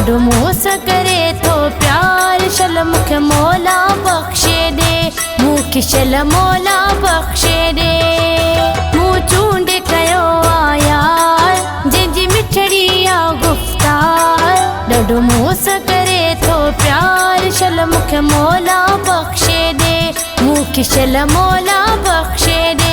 ॾाढो मूंस करे थो प्यार शल मूंखे मौला बख़्शे ॾे मूंखे शल मौला बख़्शे ॾे मूं चूंड कयो आ यार जंहिंजी मिठड़ी आ गुफ़्तार ॾाढो मूंस करे थो प्यार शल मूंखे मौला बख़्शे ॾे मूंखे शल मौला बख़्शे ॾे।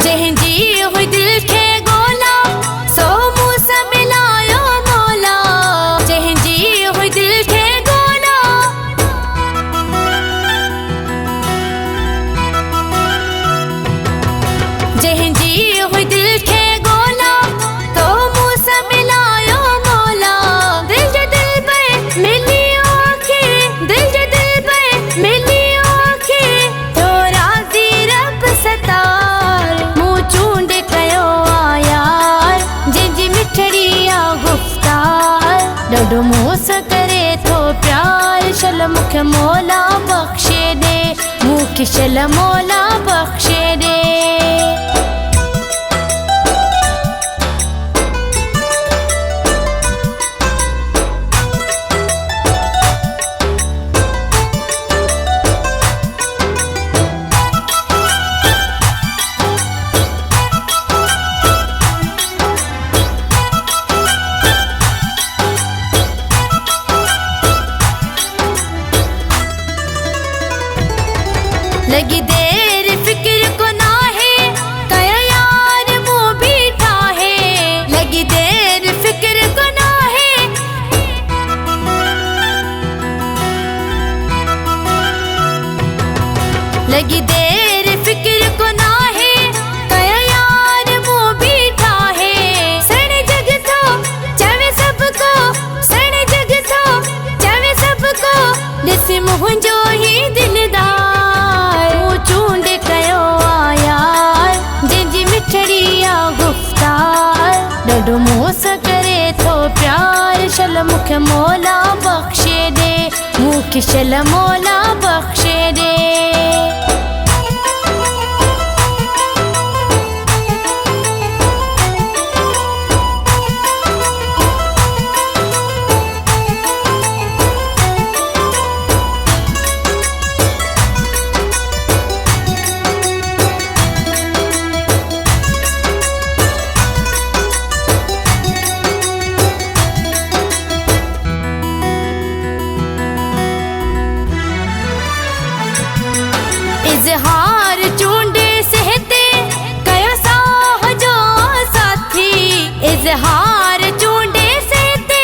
जंहिंजी हुई दिल खे ॻोल्हा सो मूं सां मिलायो मौला जंहिंजी हुई दिल खे ॻोल्हा जंहिंजी हुई दिल खे ॻोल्हा तो मूं सां मिलायो मौला दिल जे दिल पे मिली आखे दिल जे दिल पे मिली आखे तो राज़ी रब सतार चूंड कयो आ यार जंहिंजी मिठड़ी आ गुफ़्तार ॾाढो मूंस करे थो प्यार शल मूंखे मौला बख़्शे ॾे मूंखे शल मौला बख़्शे ॾे। लगी देर फिक्र को ना है कया यार मुँह बीठा है लगी देर फिक्र को ना है लगी देर फिक्र को ना है कया यार मुँह बीठा है सण जग थो चवे सबको सण जग थो चवे सबको ॾिस मुंहिंजो ही दिलदार चूंड कयो आ यार जंहिंजी मिठड़ी आ गुफ़्तार ॾाढो मूंस करे थो प्यार शल मूंखे मौला बख़्शे ॾे मूंखे शल मौला बख़्शे ॾे। इज़हार चूंड सहते कयो साह जो साथी इज़हार चूंड सहते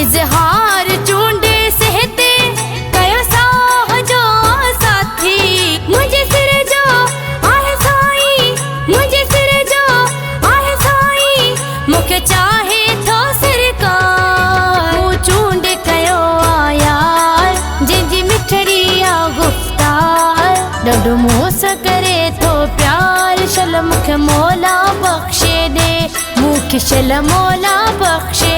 इज़हार चूंड सहते कयो साह जो साथी मुंहिंजे सिर जो आहे साईं मुंहिंजे सिर जो आहे साईं मूंखे चाहे थो सरकार चूंड कयो आ यार जंहिंजी मिठड़ी आ गुफ़्तार ॾाढो मूंस करे थो प्यार शल मूंखे मौला बख़्शे ॾे मूंखे शल मौला बख़्शे